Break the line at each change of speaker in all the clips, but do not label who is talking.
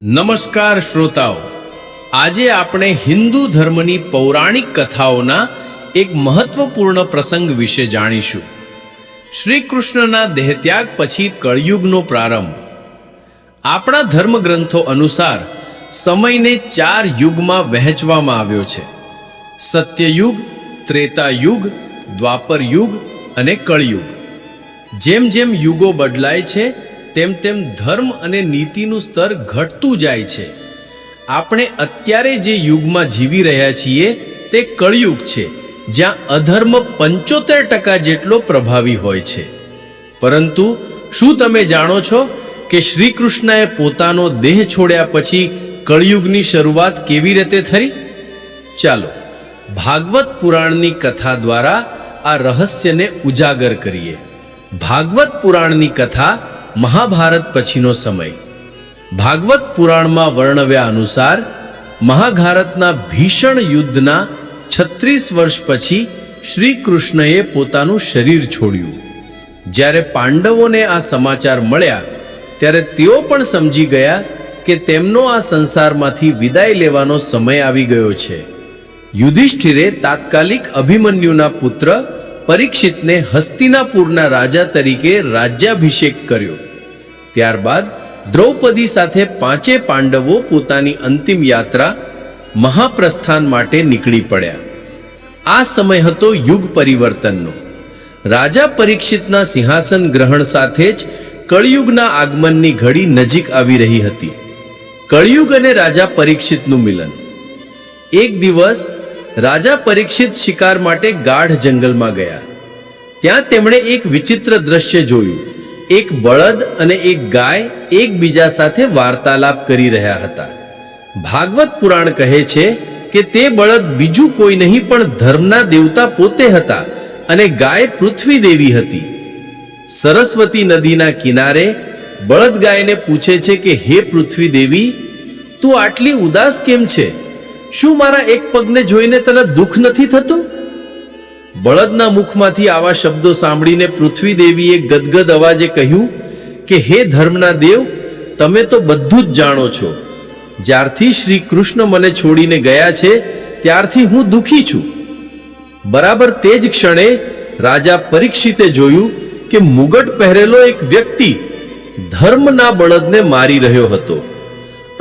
નમસ્કાર શ્રોતાઓ, આજે આપણે હિન્દુ ધર્મની પૌરાણિક કથાઓના એક મહત્વપૂર્ણ પ્રસંગ વિશે જાણીશું. શ્રી કૃષ્ણના દેહત્યાગ પછી કળયુગનો પ્રારંભ. આપણા ધર્મગ્રંથો અનુસાર સમયને 4 યુગમાં વહેંચવામાં આવ્યો છે: સત્યયુગ, ત્રેતાયુગ, દ્વાપર યુગ અને કળયુગ. જેમ જેમ યુગો બદલાય છે તેમ તેમ ધર્મ અને નીતિનું સ્તર ઘટતું જાય છે. આપણે અત્યારે જે યુગમાં જીવી રહ્યા છીએ તે કળયુગ છે, જ્યાં અધર્મ 75% જેટલો પ્રભાવી હોય છે. પરંતુ શું તમે જાણો છો કે શ્રી કૃષ્ણએ પોતાનો દેહ છોડ્યા પછી કળયુગની શરૂઆત કેવી રીતે થઈ? ચાલો ભાગવત પુરાણની કથા દ્વારા આ રહસ્યને ઉજાગર કરીએ. ભાગવત પુરાણની કથા મહાભારત પછીનો સમય. ભાગવત પુરાણમાં વર્ણવ્યા અનુસાર મહાભારતના ભીષણ યુદ્ધના 36 વર્ષ પછી શ્રી કૃષ્ણએ પોતાનું શરીર છોડ્યું. જ્યારે પાંડવોને આ સમાચાર મળ્યા ત્યારે તેઓ પણ સમજી ગયા કે તેમનો આ સંસારમાંથી વિદાય લેવાનો સમય આવી ગયો છે. યુધિષ્ઠિરે તાત્કાલિક અભિમન્યુના પુત્ર પરીક્ષિતને હસ્તિનાપુરના રાજા તરીકે રાજ્યાભિષેક કર્યો. ત્યારબાદ દ્રૌપદી સાથે 5 પાંડવો પોતાની અંતિમ યાત્રા મહાપ્રસ્થાન માટે નીકળી પડ્યા. આ સમય હતો યુગ પરિવર્તનનો. રાજા પરીક્ષિતના સિંહાસન ગ્રહણ સાથે જ કળયુગના આગમનની ઘડી નજીક આવી રહી હતી. કળયુગ અને રાજા પરીક્ષિતનું મિલન. એક દિવસ રાજા પરીક્ષિત શિકાર માટે ગાઢ જંગલમાં ગયા. ત્યાં તેમણે એક વિચિત્ર દ્રશ્ય જોયું. એક બળદ અને એક ગાય એકબીજા સાથે વાર્તાલાપ કરી રહ્યા હતા. ભાગવત પુરાણ કહે છે કે તે બળદ બીજું કોઈ નહીં પણ ધર્મના દેવતા પોતે હતા અને ગાય પૃથ્વી દેવી હતી. સરસ્વતી નદીના કિનારે બળદ ગાયને પૂછે છે કે હે પૃથ્વી દેવી, તું આટલી ઉદાસ કેમ છે? શું મારા એક પગને જોઈને તને દુઃખ નથી થતું? બળદના મુખમાંથી આવા શબ્દો સાંભળીને પૃથ્વી દેવીએ ગદગદ અવાજે કહ્યું કે હે ધર્મના દેવ, તમે તો બધું જ જાણો છો. જ્યારથી શ્રી કૃષ્ણ મને છોડીને ગયા છે ત્યારથી હું દુઃખી છું. બરાબર તે જ ક્ષણે રાજા પરીક્ષિતે જોયું કે મુગટ પહેરેલો એક વ્યક્તિ ધર્મના બળદને મારી રહ્યો હતો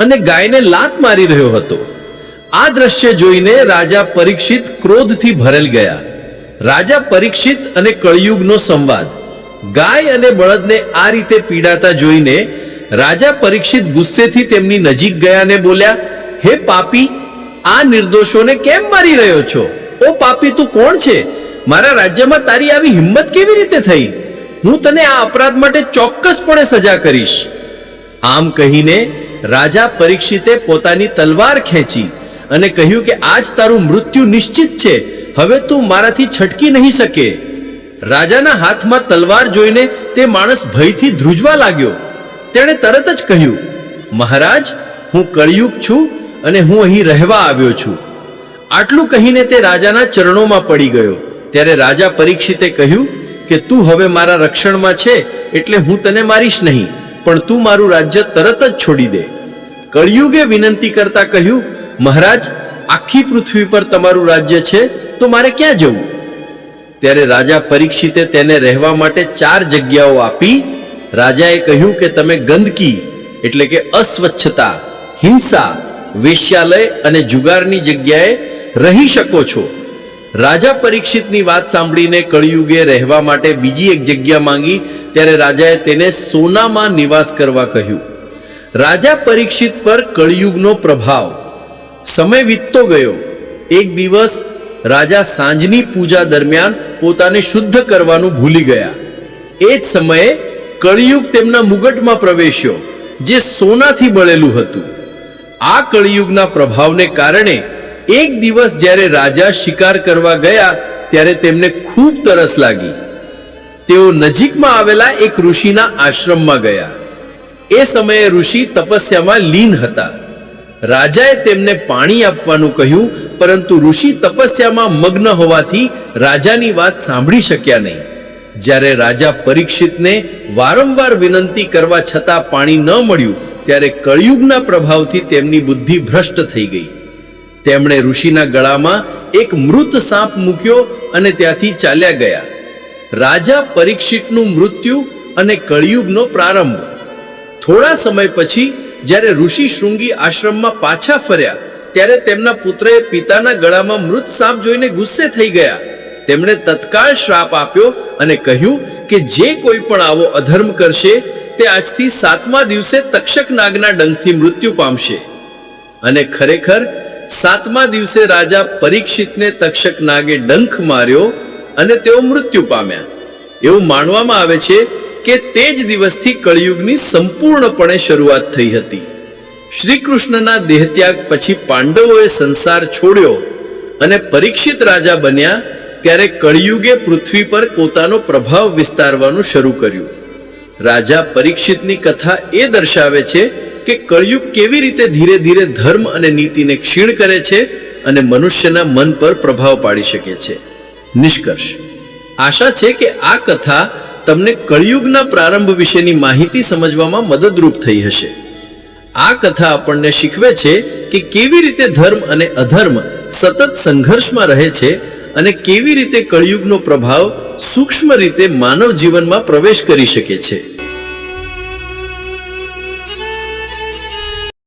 અને ગાયને લાત મારી રહ્યો હતો. આ દ્રશ્ય જોઈને રાજા પરીક્ષિત ક્રોધથી ભરેલ ગયા. રાજા પરીક્ષિત અને કળયુગનો સંવાદ. ગાય અને બળદને આ રીતે પીડાતા જોઈને રાજા પરીક્ષિત ગુસ્સેથી તેમની નજીક ગયા અને બોલ્યા, હે પાપી, આ નિર્દોષોને કેમ મારી રહ્યો છો? ઓ પાપી, તું કોણ છે? મારા રાજ્યમાં તારી આવી હિંમત કેવી રીતે થઈ? હું તને આ અપરાધ માટે ચોક્કસપણે સજા કરીશ. આમ કહીને રાજા પરીક્ષિતે પોતાની તલવાર ખેંચી અને કહ્યું કે આજ તારું મૃત્યુ નિશ્ચિત છે. હવે તું મારાથી છટકી નહીં શકે. રાજાના હાથમાં તલવાર જોઈને તે માણસ ભયથી ધ્રુજવા લાગ્યો. તેણે તરત જ કહ્યું, મહારાજ, હું કળયુગ છું અને હું અહીં રહેવા આવ્યો છું. આટલું કહીને તે રાજાના ચરણોમાં પડી ગયો. ત્યારે રાજા પરીક્ષિતે કહ્યું કે તું હવે મારા રક્ષણમાં છે એટલે હું તને મારીશ નહીં, પણ તું મારું રાજ્ય તરત જ છોડી દે. કળયુગે વિનંતી કરતા કહ્યું, મહારાજ, આખી પૃથ્વી પર તમારું રાજ્ય છે તો મારે ક્યાં જવું? ત્યારે રાજા પરીક્ષિતે તેને રહેવા માટે 4 જગ્યાઓ આપી. રાજાએ કહ્યું કે તમે ગંદકી એટલે કે અસ્વચ્છતા, હિંસા, વેશ્યાલય અને જુગારની જગ્યાએ રહી શકો છો. રાજા પરીક્ષિતની વાત સાંભળીને કળયુગે રહેવા માટે બીજી એક જગ્યા માંગી. ત્યારે રાજાએ તેને સોનામાં નિવાસ કરવા કહ્યું. રાજા પરીક્ષિત પર કળયુગનો પ્રભાવ. સમય વીતતો ગયો. એક દિવસ રાજા સાંજની પૂજા દરમિયાન પોતાને શુદ્ધ કરવાનું ભૂલી ગયા. એ જ સમયે કળયુગ તેમના મુગટમાં પ્રવેશ્યો, જે સોનાથી બળેલું હતું. આ કળયુગના પ્રભાવને કારણે એક દિવસ જ્યારે રાજા શિકાર કરવા ગયા ત્યારે તેમને ખૂબ તરસ લાગી. તેઓ નજીકમાં આવેલા એક ઋષિના આશ્રમમાં ગયા. એ સમયે ઋષિ તપસ્યામાં લીન હતા. રાજાએ તેમને પાણી આપવાનું કહ્યું, પરંતુ ઋષિ તપસ્યામાં મગ્ન હોવાથી રાજાની વાત સાંભળી શક્યા નહીં. જ્યારે રાજા પરીક્ષિતને વારંવાર વિનંતી કરવા છતાં પાણી ન મળ્યું ત્યારે કળિયુગના પ્રભાવથી તેમની બુદ્ધિ ભ્રષ્ટ થઈ ગઈ. તેમણે ઋષિના ગળામાં એક મૃત સાપ મૂક્યો અને ત્યાંથી ચાલ્યા ગયા. રાજા પરીક્ષિતનું મૃત્યુ અને કળિયુગનો પ્રારંભ. થોડા સમય પછી જ્યારે ઋષિ શૃંગી આશ્રમમાં પાછા ફર્યા ત્યારે તેમના પુત્રએ પિતાના ગળામાં મૃત સાપ જોઈને ગુસ્સે થઈ ગયા. તેમણે તત્કાળ શ્રાપ આપ્યો અને કહ્યું કે જે કોઈ પણ આવો અધર્મ કરશે તે આજથી 7મા દિવસે તક્ષક નાગના ડંખથી મૃત્યુ પામશે. અને ખરેખર 7મા દિવસે રાજા પરીક્ષિતને તક્ષક નાગે ડંખ માર્યો અને તેઓ મૃત્યુ પામ્યા. એવું માનવામાં આવે છે કે તે જ દિવસથી કળિયુગની સંપૂર્ણપણે શરૂઆત થઈ હતી. શ્રી કૃષ્ણના દેહત્યાગ પછી પાંડવોએ સંસાર છોડ્યો અને પરીક્ષિત રાજા બન્યા ત્યારે કળિયુગે પૃથ્વી પર પોતાનો પ્રભાવ વિસ્તારવાનું શરૂ કર્યું. રાજા પરીક્ષિતની કથા એ દર્શાવે છે કે કળિયુગ કેવી રીતે ધીરે ધીરે ધર્મ અને નીતિને ક્ષીણ કરે છે અને મનુષ્યના મન પર પ્રભાવ પાડી શકે છે. નિષ્કર્ષ: આશા છે કે આ કથા તમને કળિયુગના પ્રારંભ વિશેની માહિતી સમજવામાં મદદરૂપ થઈ હશે. આ કથા આપણને શીખવે છે કે કેવી રીતે ધર્મ અને અધર્મ સતત સંઘર્ષમાં રહે છે અને કેવી રીતે કળિયુગનો પ્રભાવ સૂક્ષ્મ રીતે માનવ જીવનમાં પ્રવેશ કરી શકે છે.